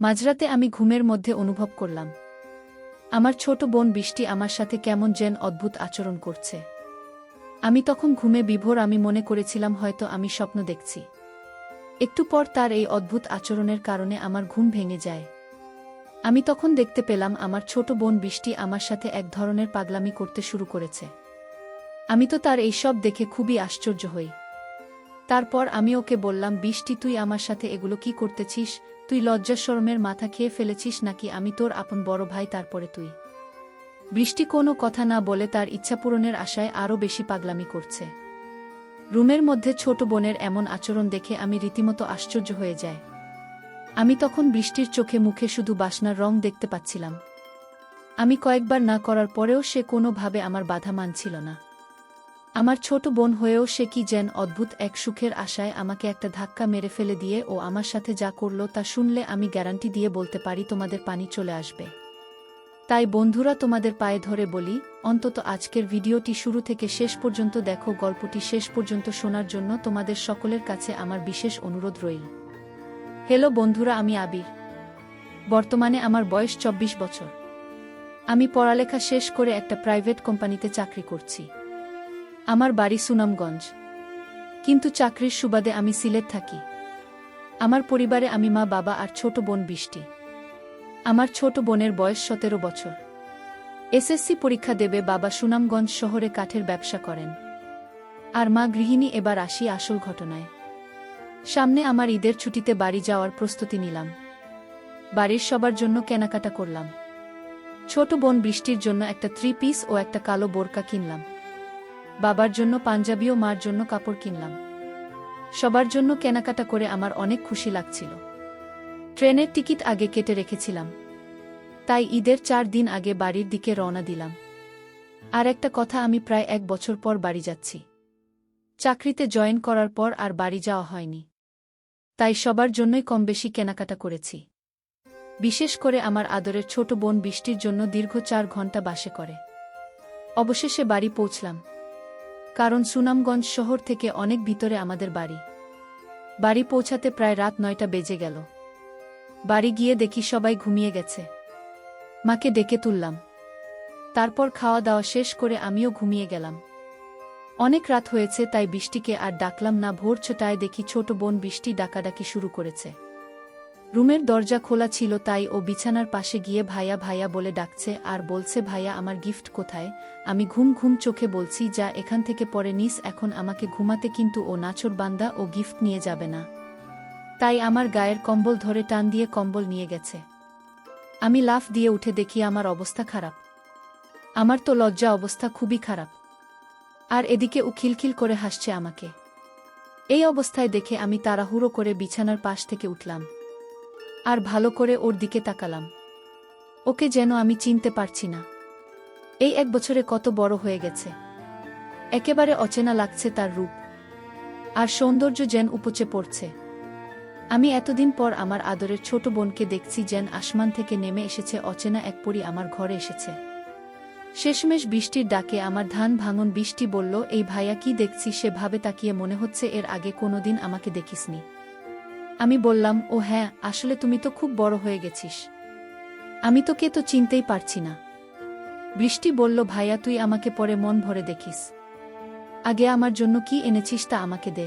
মাঝরাতে আমি ঘুমের মধ্যে অনুভব করলাম আমার ছোট বোন বৃষ্টি আমার সাথে কেমন যেন অদ্ভুত আচরণ করছে। আমি তখন ঘুমে বিভোর, আমি মনে করেছিলাম হয়তো আমি স্বপ্ন দেখছি। একটু পর তার এই অদ্ভুত আচরণের কারণে আমার ঘুম ভেঙে যায়। আমি তখন দেখতে পেলাম আমার ছোট বোন বৃষ্টি আমার সাথে এক ধরনের পাগলামি করতে শুরু করেছে। আমি তো তার এই সব দেখে খুবই আশ্চর্য হই। তারপর আমি ওকে বললাম, বৃষ্টি তুই আমার সাথে এগুলো কি করতেছিস? তুই লজ্জা শরমের মাথা খেয়ে ফেলেছিস নাকি? আমি তোর আপন বড় ভাই, তারপরে তুই। বৃষ্টি কোনো কথা না বলে তার ইচ্ছা পূরণের আশায় আরও বেশি পাগলামি করছে। রুমের মধ্যে ছোট বোনের এমন আচরণ দেখে আমি রীতিমতো আশ্চর্য হয়ে যাই। আমি তখন বৃষ্টির চোখে মুখে শুধু বাসনার রং দেখতে পাচ্ছিলাম। আমি কয়েকবার না করার পরেও সে কোনোভাবে আমার বাধা মানছিল না। আমার ছোট বোন হয়েও সে কি যেন অদ্ভুত এক সুখের আশায় আমাকে একটা ধাক্কা মেরে ফেলে দিয়ে ও আমার সাথে যা করল তা শুনলে আমি গ্যারান্টি দিয়ে বলতে পারি তোমাদের পানি চলে আসবে। তাই বন্ধুরা, তোমাদের পায়ে ধরে বলি, অন্তত আজকের ভিডিওটি শুরু থেকে শেষ পর্যন্ত দেখো। গল্পটি শেষ পর্যন্ত শোনার জন্য তোমাদের সকলের কাছে আমার বিশেষ অনুরোধ রইল। হ্যালো বন্ধুরা, আমি আবির। বর্তমানে আমার বয়স 24 বছর। আমি পড়ালেখা শেষ করে একটা প্রাইভেট কোম্পানিতে চাকরি করছি। আমার বাড়ি সুনামগঞ্জ, কিন্তু চাকরির সুবাদে আমি সিলেট থাকি। আমার পরিবারে আমি মা, বাবা আর ছোট বোন বৃষ্টি। আমার ছোট বোনের বয়স 17 বছর। এসএসসি পরীক্ষা দেবে। বাবা সুনামগঞ্জ শহরে কাঠের ব্যবসা করেন, আর মা গৃহিণী। এবার আসি আসল ঘটনায়। সামনে আমার ঈদের ছুটিতে বাড়ি যাওয়ার প্রস্তুতি নিলাম। বাড়ির সবার জন্য কেনাকাটা করলাম। ছোট বোন বৃষ্টির জন্য একটা 3 পিস ও একটা কালো বোরকা কিনলাম। বাবার জন্য পাঞ্জাবি ও মার জন্য কাপড় কিনলাম। সবার জন্য কেনাকাটা করে আমার অনেক খুশি লাগছিল। ট্রেনের টিকিট আগে কেটে রেখেছিলাম, তাই ঈদের 4 দিন আগে বাড়ির দিকে রওনা দিলাম। আর একটা কথা, আমি প্রায় 1 বছর পর বাড়ি যাচ্ছি। চাকরিতে জয়েন করার পর আর বাড়ি যাওয়া হয়নি, তাই সবার জন্যই কমবেশি কেনাকাটা করেছি। বিশেষ করে আমার আদরের ছোট বোন বৃষ্টির জন্য দীর্ঘ 4 ঘন্টা বাসে করে অবশেষে বাড়ি পৌঁছলাম। কারণ সুনামগঞ্জ শহর থেকে অনেক ভিতরে আমাদের বাড়ি। বাড়ি পৌঁছাতে প্রায় রাত 9টা বেজে গেল। বাড়ি গিয়ে দেখি সবাই ঘুমিয়ে গেছে। মাকে ডেকে তুললাম। তারপর খাওয়া দাওয়া শেষ করে আমিও ঘুমিয়ে গেলাম। অনেক রাত হয়েছে, তাই বৃষ্টিকে আর ডাকলাম না। ভোর 6টায় দেখি ছোট বোন বৃষ্টি ডাকাডাকি শুরু করেছে। রুমের দরজা খোলা ছিল, তাই ও বিছানার পাশে গিয়ে ভাইয়া ভাইয়া বলে ডাকছে আর বলছে, ভাইয়া আমার গিফট কোথায়? আমি ঘুম ঘুম চোখে বলছি, যা এখান থেকে পরে নিস, এখন আমাকে ঘুমাতে। কিন্তু ও নাছোড়বান্দা, ও গিফট নিয়ে যাবে না। তাই আমার গায়ের কম্বল ধরে টান দিয়ে কম্বল নিয়ে গেছে। আমি লাফ দিয়ে উঠে দেখি আমার অবস্থা খারাপ। আমার তো লজ্জা অবস্থা খুবই খারাপ। আর এদিকে ও খিলখিল করে হাসছে আমাকে। এই অবস্থায় দেখে আমি তাড়াহুড়ো করে বিছানার পাশ থেকে উঠলাম আর ভালো করে ওর দিকে তাকালাম। ওকে যেন আমি চিনতে পারছি না। এই 1 বছরে কত বড় হয়ে গেছে। একেবারে অচেনা লাগছে তার রূপ আর সৌন্দর্য, যেন উপচে পড়ছে। আমি এতদিন পর আমার আদরের ছোট বোনকে দেখছি, যেন আসমান থেকে নেমে এসেছে অচেনা এক পরী আমার ঘরে এসেছে। শেষমেশ বৃষ্টির ডাকে আমার ধান ভাঙন। বৃষ্টি বলল, এই ভাইয়া কি দেখছি? সে ভাবে তাকিয়ে, মনে হচ্ছে এর আগে কোনোদিন আমাকে দেখিসনি। আমি বললাম, ও হ্যাঁ, আসলে তুমি তো খুব বড় হয়ে গেছিস। আমি তোকে তো চিনতেই পারছি না। বৃষ্টি বলল, ভাইয়া তুই আমাকে পরে মন ভরে দেখিস। আগে আমার জন্য কি এনেছিস তা আমাকে দে।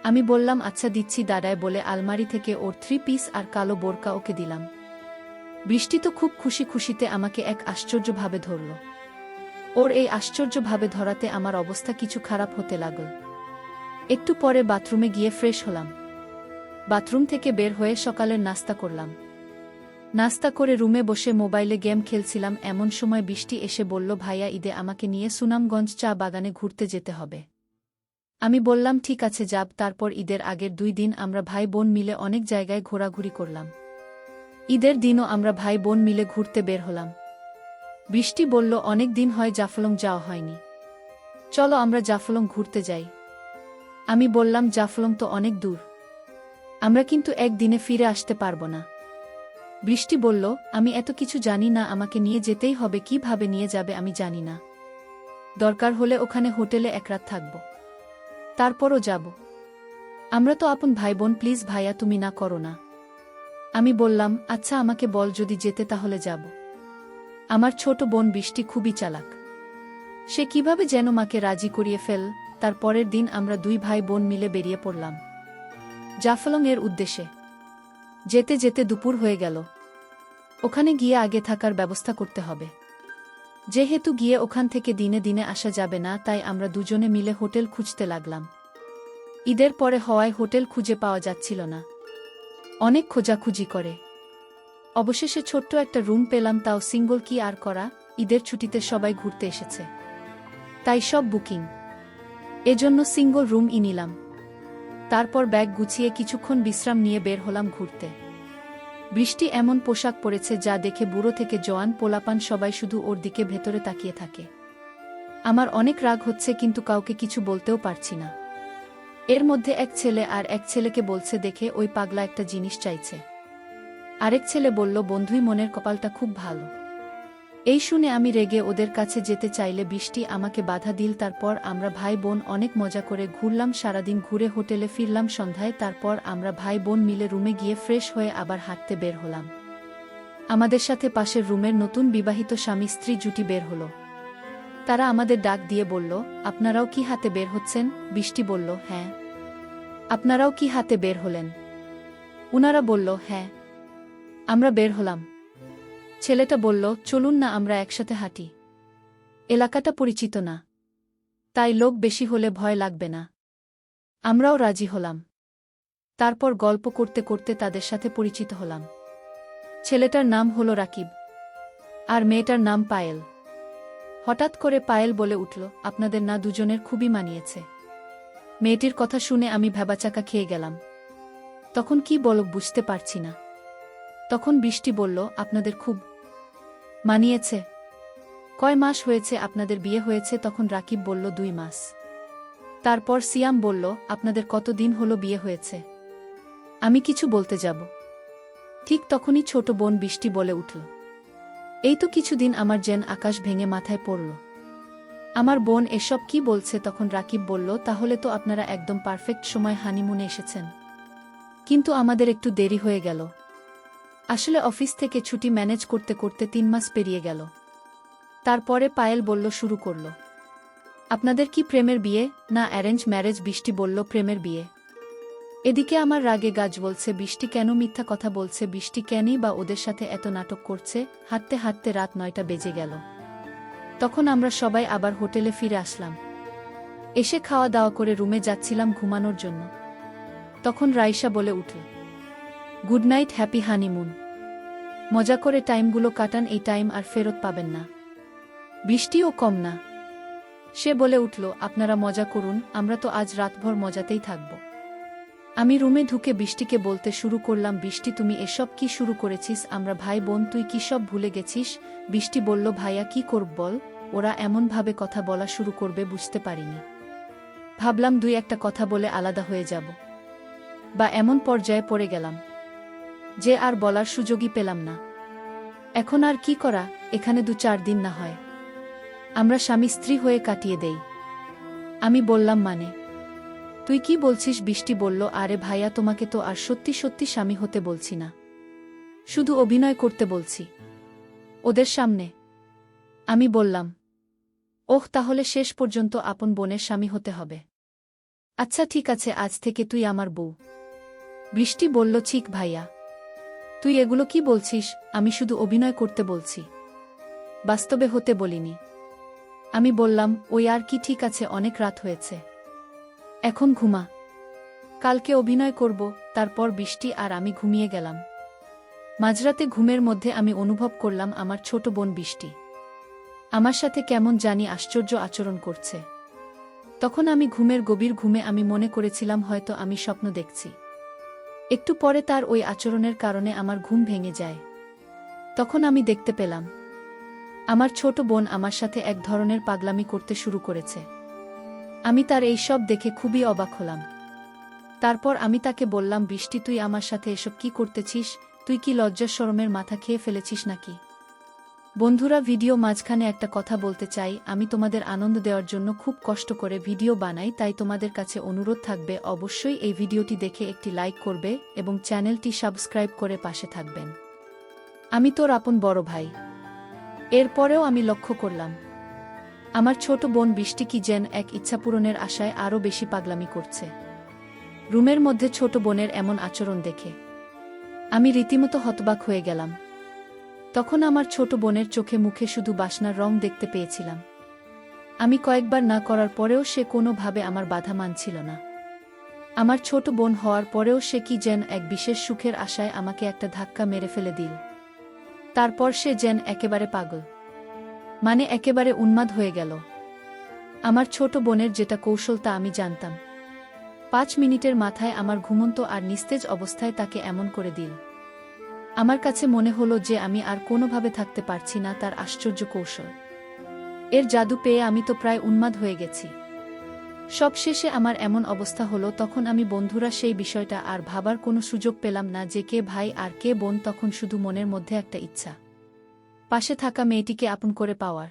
আমি বললাম, আচ্ছা দিচ্ছি দাদায় বলে আলমারি থেকে ওর 3 পিস আর কালো বোরকা ওকে দিলাম। বৃষ্টি তো খুব খুশিতে আমাকে এক আশ্চর্যভাবে ধরল। ওর এই আশ্চর্যভাবে ধরাতে আমার অবস্থা কিছু খারাপ হতে লাগল। একটু পরে বাথরুমে গিয়ে ফ্রেশ হলাম। বাথরুম থেকে বের হয়ে সকালের নাস্তা করলাম। নাস্তা করে রুমে বসে মোবাইলে গেম খেলছিলাম। এমন সময় বৃষ্টি এসে বলল, ভাইয়া ঈদে আমাকে নিয়ে সুনামগঞ্জ চা বাগানে ঘুরতে যেতে হবে। আমি বললাম, ঠিক আছে যাব। তারপর ঈদের আগের 2 দিন আমরা ভাই বোন মিলে অনেক জায়গায় ঘোরাঘুরি করলাম। ঈদের দিনও আমরা ভাই বোন মিলে ঘুরতে বের হলাম। বৃষ্টি বলল, অনেক দিন হয় জাফলং যাওয়া হয়নি, চলো আমরা জাফলং ঘুরতে যাই। আমি বললাম, জাফলং তো অনেক দূর, আমরা কিন্তু একদিনে ফিরে আসতে পারবো না। বৃষ্টি বলল, আমি এত কিছু জানি না, আমাকে নিয়ে যেতেই হবে। কিভাবে নিয়ে যাবে আমি জানি না। দরকার হলে ওখানে হোটেলে 1 রাত থাকব, তারপরও যাব। আমরা তো আপন ভাই বোন, প্লিজ ভাইয়া তুমি না করো না। আমি বললাম, আচ্ছা আমাকে বল, যদি যেতে তাহলে যাব। আমার ছোট বোন বৃষ্টি খুবই চালাক। সে কিভাবে যেন মাকে রাজি করিয়ে ফেল। তার পরের দিন আমরা দুই ভাই বোন মিলে বেরিয়ে পড়লাম জাফলং এর উদ্দেশ্যে। যেতে যেতে দুপুর হয়ে গেল। ওখানে গিয়ে আগে থাকার ব্যবস্থা করতে হবে। যেহেতু গিয়ে ওখান থেকে দিনে দিনে আসা যাবে না, তাই আমরা দুজনে মিলে হোটেল খুঁজতে লাগলাম। ঈদের পরে হওয়ায় হোটেল খুঁজে পাওয়া যাচ্ছিল না। অনেক খোঁজাখুঁজি করে অবশেষে ছোট্ট একটা রুম পেলাম, তাও সিঙ্গল, কি আর করা, ঈদের ছুটিতে সবাই ঘুরতে এসেছে, তাই সব বুকিং। এজন্য সিঙ্গল রুমই নিলাম। তারপর ব্যাগ গুছিয়ে কিছুক্ষণ বিশ্রাম নিয়ে বের হলাম ঘুরতে। বৃষ্টি এমন পোশাক পরেছে যা দেখে বুড়ো থেকে জোয়ান পোলাপান সবাই শুধু ওর দিকে ভেতরে তাকিয়ে থাকে। আমার অনেক রাগ হচ্ছে, কিন্তু কাউকে কিছু বলতেও পারছি না। এর মধ্যে এক ছেলে আর এক ছেলেকে বলছে দেখে ওই পাগলা একটা জিনিস চাইছে। আরেক ছেলে বলল, বন্ধুই মনের কপালটা খুব ভালো। এই শুনে আমি রেগে ওদের কাছে যেতে চাইলে বৃষ্টি আমাকে বাধা দিল। তারপর আমরা ভাই বোন অনেক মজা করে ঘুরলাম, সারাদিন ঘুরে হোটেলে ফিরলাম সন্ধ্যায়। তারপর আমরা ভাই বোন মিলে রুমে গিয়ে ফ্রেশ হয়ে আবার হাঁটতে বের হলাম। আমাদের সাথে পাশের রুমের নতুন বিবাহিত স্বামী স্ত্রী জুটি বের হলো। তারা আমাদের ডাক দিয়ে বলল, আপনারাও কি হাতে বের হচ্ছেন? বৃষ্টি বলল, হ্যাঁ। আপনারাও কি হাতে বের হলেন? উনারা বলল, হ্যাঁ। আমরা বের হলাম। ছেলেটা বলল, চলুন না আমরা একসাথে হাঁটি। এলাকাটা পরিচিত না, তাই লোক বেশি হলে ভয় লাগবে না। আমরাও রাজি হলাম। তারপর গল্প করতে করতে তাদের সাথে পরিচিত হলাম। ছেলেটার নাম হলো রাকিব, আর মেয়েটার নাম পায়েল। হঠাৎ করে পায়েল বলে উঠল, আপনাদের না দুজনের খুবই মানিয়েছে। মেয়েটির কথা শুনে আমি ভ্যাবাচাকা খেয়ে গেলাম। তখন কি বলব বুঝতে পারছি না। তখন বৃষ্টি বলল, আপনাদের খুব মানিয়েছে। কয় মাস হয়েছে আপনাদের বিয়ে হয়েছে? তখন রাকিব বলল, 2 মাস। তারপর সিয়াম বলল, আপনাদের কতদিন হলো বিয়ে হয়েছে? আমি কিছু বলতে যাব, ঠিক তখনই ছোট বোন বৃষ্টি বলে উঠল, এই তো কিছুদিন। আমার যেন আকাশ ভেঙে মাথায় পড়ল। আমার বোন এসব কি বলছে? তখন রাকিব বলল, তাহলে তো আপনারা একদম পারফেক্ট সময় হানিমুনে এসেছেন। কিন্তু আমাদের একটু দেরি হয়ে গেল। আসলে অফিস থেকে ছুটি ম্যানেজ করতে করতে 3 মাস পেরিয়ে গেল। তারপরে পায়েল বলল, শুরু করল, আপনাদের কি প্রেমের বিয়ে না অ্যারেঞ্জ ম্যারেজ? বৃষ্টি বলল, প্রেমের বিয়ে। এদিকে আমার রাগে গাছ বলছে, বৃষ্টি কেন মিথ্যা কথা বলছে? বৃষ্টি কেনই বা ওদের সাথে এত নাটক করছে? হাঁটতে হাঁটতে রাত 9টা বেজে গেল। তখন আমরা সবাই আবার হোটেলে ফিরে আসলাম। এসে খাওয়া দাওয়া করে রুমে যাচ্ছিলাম ঘুমানোর জন্য। তখন রাইসা বলে উঠল, গুড নাইট, হ্যাপি হানিমুন। মজা করে টাইমগুলো কাটান, এই টাইম আর ফেরত পাবেন না। বৃষ্টিও কম না। সে বলে উঠল, আপনারা মজা করুন, আমরা তো আজ রাতভর মজাতেই থাকব। আমি রুমে ঢুকে বৃষ্টিকে বলতে শুরু করলাম, বৃষ্টি তুমি এসব কি শুরু করেছিস? আমরা ভাই বোন, তুই কি সব ভুলে গেছিস? বৃষ্টি বলল, ভাইয়া কি করব বল, ওরা এমনভাবে কথা বলা শুরু করবে বুঝতে পারিনি। ভাবলাম 2-1টা কথা বলে আলাদা হয়ে যাব, বা এমন পর্যায়ে পড়ে গেলাম যে আর বলার সুযোগই পেলাম না। এখন আর কি করা, এখানে 2-4 দিন না হয় আমরা স্বামী স্ত্রী হয়ে কাটিয়ে দেই। আমি বললাম, মানে তুই কি বলছিস? বৃষ্টি বলল, আরে ভাইয়া, তোমাকে তো আর সত্যি সত্যি স্বামী হতে বলছি না, শুধু অভিনয় করতে বলছি ওদের সামনে। আমি বললাম, ওহ, তাহলে শেষ পর্যন্ত আপন বোনের স্বামী হতে হবে। আচ্ছা ঠিক আছে, আজ থেকে তুই আমার বউ। বৃষ্টি বলল, ঠিক ভাইয়া, তুই এগুলো কি বলছিস? আমি শুধু অভিনয় করতে বলছি, বাস্তবে হতে বলিনি। আমি বললাম, ওই আর কি, ঠিক আছে, অনেক রাত হয়েছে, এখন ঘুমা, কালকে অভিনয় করব। তারপর বৃষ্টি আর আমি ঘুমিয়ে গেলাম। মাঝরাতে ঘুমের মধ্যে আমি অনুভব করলাম আমার ছোট বোন বৃষ্টি আমার সাথে কেমন জানি আশ্চর্য আচরণ করছে। তখন আমি ঘুমের গভীর ঘুমে আমি মনে করেছিলাম হয়তো আমি স্বপ্ন দেখছি। একটু পরে তার ওই আচরণের কারণে আমার ঘুম ভেঙে যায়। তখন আমি দেখতে পেলাম আমার ছোট বোন আমার সাথে এক ধরনের পাগলামি করতে শুরু করেছে। আমি তার এই সব দেখে খুবই অবাক হলাম। তারপর আমি তাকে বললাম, বৃষ্টি, তুই আমার সাথে এসব কি করতেছিস? তুই কি লজ্জা শরমের মাথা খেয়ে ফেলেছিস নাকি? বন্ধুরা, ভিডিও মাঝখানে একটা কথা বলতে চাই। আমি তোমাদের আনন্দ দেওয়ার জন্য খুব কষ্ট করে ভিডিও বানাই, তাই তোমাদের কাছে অনুরোধ থাকবে অবশ্যই এই ভিডিওটি দেখে একটি লাইক করবে এবং চ্যানেলটি সাবস্ক্রাইব করে পাশে থাকবেন। আমি তোর আপন বড় ভাই। এরপরেও আমি লক্ষ্য করলাম আমার ছোট বোন বৃষ্টি কি যেন এক ইচ্ছা পূরণের আশায় আরও বেশি পাগলামি করছে। রুমের মধ্যে ছোট বোনের এমন আচরণ দেখে আমি রীতিমতো হতবাক হয়ে গেলাম। তখন আমার ছোট বোনের চোখে মুখে শুধু বাসনার রং দেখতে পেয়েছিলাম। আমি কয়েকবার না করার পরেও সে কোনোভাবে আমার বাধা মানছিল না। আমার ছোট বোন হওয়ার পরেও সে কি যেন এক বিশেষ সুখের আশায় আমাকে একটা ধাক্কা মেরে ফেলে দিল। তারপর সে যেন একেবারে পাগল, মানে একেবারে উন্মাদ হয়ে গেল। আমার ছোট বোনের যেটা কৌশল তা আমি জানতাম। 5 মিনিটের মাথায় আমার ঘুমন্ত আর নিস্তেজ অবস্থায় তাকে এমন করে দিল। আমার কাছে মনে হলো যে আমি আর কোনোভাবে থাকতে পারছি না। তার আশ্চর্য কৌশল, এর জাদু পেয়ে আমি তো প্রায় উন্মাদ হয়ে গেছি। সবশেষে আমার এমন অবস্থা হলো, তখন আমি বন্ধুরা সেই বিষয়টা আর ভাবার কোনো সুযোগ পেলাম না যে কে ভাই আর কে বোন। তখন শুধু মনের মধ্যে একটা ইচ্ছা, পাশে থাকা মেয়েটিকে আপন করে পাওয়ার।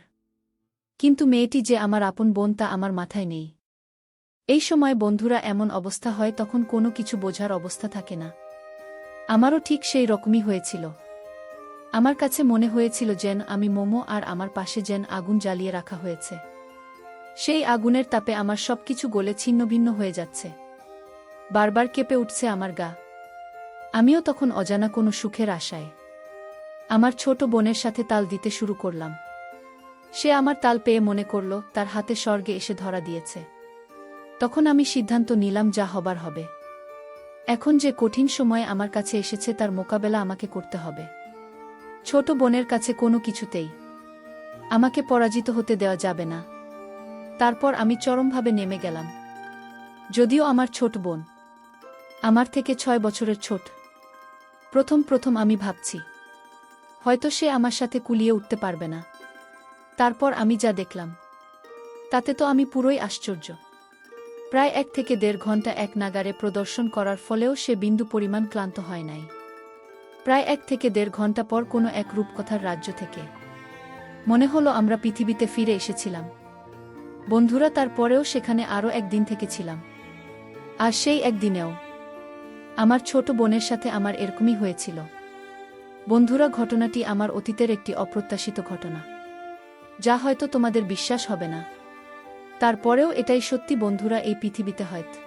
কিন্তু মেয়েটি যে আমার আপন বোন তা আমার মাথায় নেই। এই সময় বন্ধুরা এমন অবস্থা হয় তখন কোনো কিছু বোঝার অবস্থা থাকে না। আমারও ঠিক সেই রকমই হয়েছিল। আমার কাছে মনে হয়েছিল যেন আমি মোমো আর আমার পাশে যেন আগুন জ্বালিয়ে রাখা হয়েছে। সেই আগুনের তাপে আমার সবকিছু গলে ছিন্নভিন্ন হয়ে যাচ্ছে। বারবার কেঁপে উঠছে আমার গা। আমিও তখন অজানা কোনো সুখের আশায় আমার ছোট বোনের সাথে তাল দিতে শুরু করলাম। সে আমার তাল পেয়ে মনে করল তার হাতে স্বর্গে এসে ধরা দিয়েছে। তখন আমি সিদ্ধান্ত নিলাম যা হবার হবে। এখন যে কঠিন সময় আমার কাছে এসেছে তার মোকাবেলা আমাকে করতে হবে। ছোট বোনের কাছে কোনো কিছুতেই আমাকে পরাজিত হতে দেওয়া যাবে না। তারপর আমি চরমভাবে নেমে গেলাম। যদিও আমার ছোট বোন আমার থেকে 6 বছরের ছোট। প্রথম আমি ভাবছি হয়তো সে আমার সাথে কুলিয়ে উঠতে পারবে না। তারপর আমি যা দেখলাম তাতে তো আমি পুরোই আশ্চর্য। প্রায় 1 থেকে 1.5 ঘন্টা এক নাগারে প্রদর্শন করার ফলেও সে বিন্দু পরিমাণ ক্লান্ত হয় নাই। প্রায় 1 থেকে 1.5 ঘন্টা পর কোনো এক রূপকথার রাজ্য থেকে মনে হলো আমরা পৃথিবীতে ফিরে এসেছিলাম। বন্ধুরা, তারপরেও সেখানে আরও একদিন থেকেছিলাম। আর সেই একদিনেও আমার ছোট বোনের সাথে আমার এরকমই হয়েছিল। বন্ধুরা, ঘটনাটি আমার অতীতের একটি অপ্রত্যাশিত ঘটনা, যা হয়তো তোমাদের বিশ্বাস হবে না। তারপরেও এটাই সত্যি বন্ধুরা, এই পৃথিবীতে হয়তো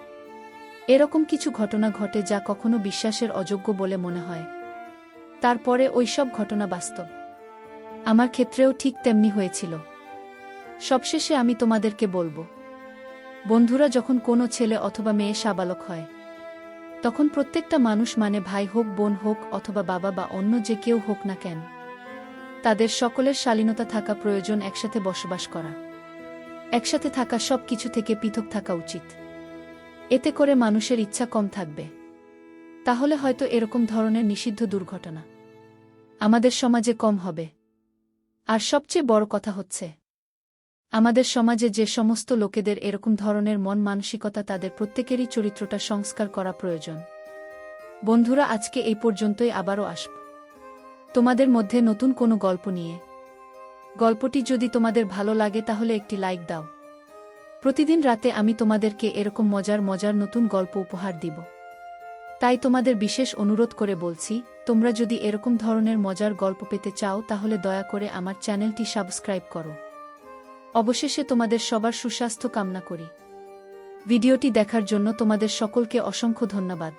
এরকম কিছু ঘটনা ঘটে যা কখনো বিশ্বাসের অযোগ্য বলে মনে হয়। তারপরে ওইসব ঘটনা বাস্তব। আমার ক্ষেত্রেও ঠিক তেমনি হয়েছিল। সবশেষে আমি তোমাদেরকে বলবো, বন্ধুরা, যখন কোনো ছেলে অথবা মেয়ে সাবালক হয় তখন প্রত্যেকটা মানুষ, মানে ভাই হোক, বোন হোক অথবা বাবা বা অন্য যে কেউ হোক না কেন, তাদের সকলের শালীনতা থাকা প্রয়োজন। একসাথে বসবাস করা, একসাথে থাকা, সব কিছু থেকে পৃথক থাকা উচিত। এতে করে মানুষের ইচ্ছা কম থাকবে। তাহলে হয়তো এরকম ধরনের নিষিদ্ধ দুর্ঘটনা আমাদের সমাজে কম হবে। আর সবচেয়ে বড় কথা হচ্ছে, আমাদের সমাজে যে সমস্ত লোকেদের এরকম ধরনের মন মানসিকতা, তাদের প্রত্যেকেরই চরিত্রটা সংস্কার করা প্রয়োজন। বন্ধুরা, আজকে এই পর্যন্তই। আবারও আসব তোমাদের মধ্যে নতুন কোনো গল্প নিয়ে। গল্পটি যদি তোমাদের ভালো লাগে তাহলে একটি লাইক দাও। প্রতিদিন রাতে আমি তোমাদেরকে এরকম মজার নতুন গল্প উপহার দিব। তাই তোমাদের বিশেষ অনুরোধ করে বলছি, তোমরা যদি এরকম ধরনের মজার গল্প পেতে চাও তাহলে দয়া করে আমার চ্যানেলটি সাবস্ক্রাইব করো। অবশেষে তোমাদের সবার সুস্বাস্থ্য কামনা করি। ভিডিওটি দেখার জন্য তোমাদের সকলকে অসংখ্য ধন্যবাদ।